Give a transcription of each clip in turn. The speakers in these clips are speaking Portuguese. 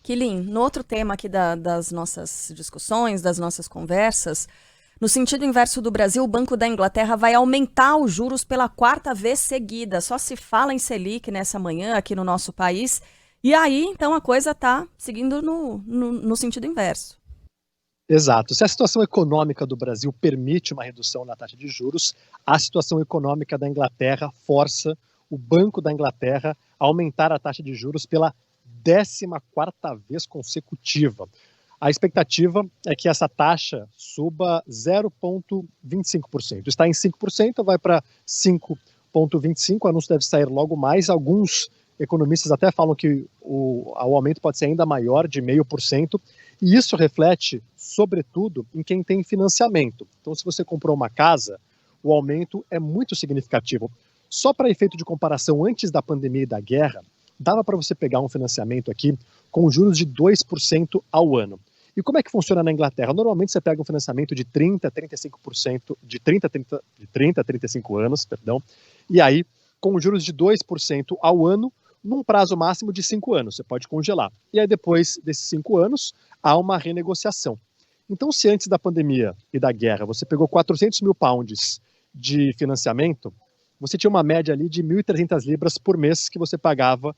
Quilin, no outro tema aqui das nossas discussões, das nossas conversas, no sentido inverso do Brasil, o Banco da Inglaterra vai aumentar os juros pela quarta vez seguida. Só se fala em Selic nessa manhã aqui no nosso país. E aí, então, a coisa está seguindo no sentido inverso. Exato. Se a situação econômica do Brasil permite uma redução na taxa de juros, a situação econômica da Inglaterra força o Banco da Inglaterra a aumentar a taxa de juros pela 14ª vez consecutiva. A expectativa é que essa taxa suba 0,25%. Está em 5%, vai para 5,25%. O anúncio deve sair logo mais. Alguns economistas até falam que o aumento pode ser ainda maior, de 0,5%. E isso reflete, sobretudo, em quem tem financiamento. Então, se você comprou uma casa, o aumento é muito significativo. Só para efeito de comparação, antes da pandemia e da guerra, dava para você pegar um financiamento aqui com juros de 2% ao ano. E como é que funciona na Inglaterra? Normalmente você pega um financiamento de 30% a 35%, de 30 a 35 anos, perdão, e aí com juros de 2% ao ano, num prazo máximo de 5 anos, você pode congelar. E aí depois desses 5 anos, há uma renegociação. Então, se antes da pandemia e da guerra você pegou 400 mil pounds de financiamento, você tinha uma média ali de 1.300 libras por mês que você pagava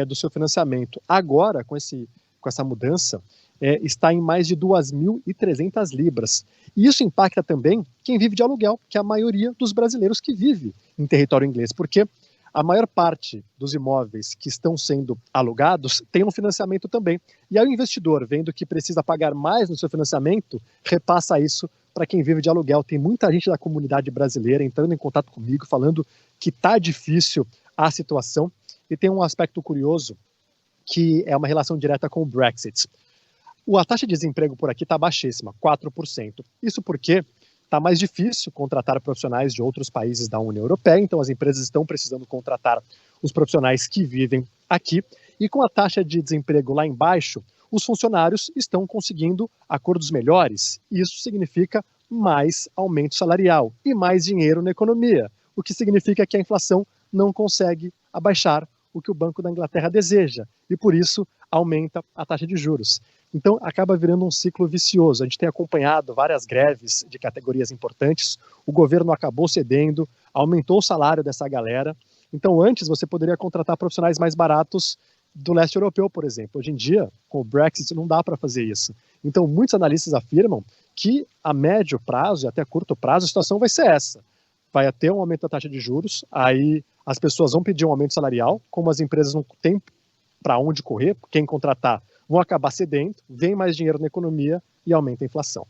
do seu financiamento. Agora, com essa mudança, está em mais de 2.300 libras. E isso impacta também quem vive de aluguel, que é a maioria dos brasileiros que vive em território inglês, porque a maior parte dos imóveis que estão sendo alugados tem um financiamento também. E aí o investidor, vendo que precisa pagar mais no seu financiamento, repassa isso para quem vive de aluguel. Tem muita gente da comunidade brasileira entrando em contato comigo, falando que está difícil a situação. E tem um aspecto curioso, que é uma relação direta com o Brexit. A taxa de desemprego por aqui está baixíssima, 4%. Isso porque está mais difícil contratar profissionais de outros países da União Europeia, então as empresas estão precisando contratar os profissionais que vivem aqui, e com a taxa de desemprego lá embaixo, os funcionários estão conseguindo acordos melhores. Isso significa mais aumento salarial e mais dinheiro na economia, o que significa que a inflação não consegue abaixar o que o Banco da Inglaterra deseja, e por isso aumenta a taxa de juros. Então, acaba virando um ciclo vicioso. A gente tem acompanhado várias greves de categorias importantes, o governo acabou cedendo, aumentou o salário dessa galera. Então, antes você poderia contratar profissionais mais baratos do leste europeu, por exemplo. Hoje em dia, com o Brexit, não dá para fazer isso. Então, muitos analistas afirmam que a médio prazo e até curto prazo a situação vai ser essa. Vai ter um aumento da taxa de juros, aí as pessoas vão pedir um aumento salarial, como as empresas não têm para onde correr, quem contratar vão acabar cedendo, vem mais dinheiro na economia e aumenta a inflação.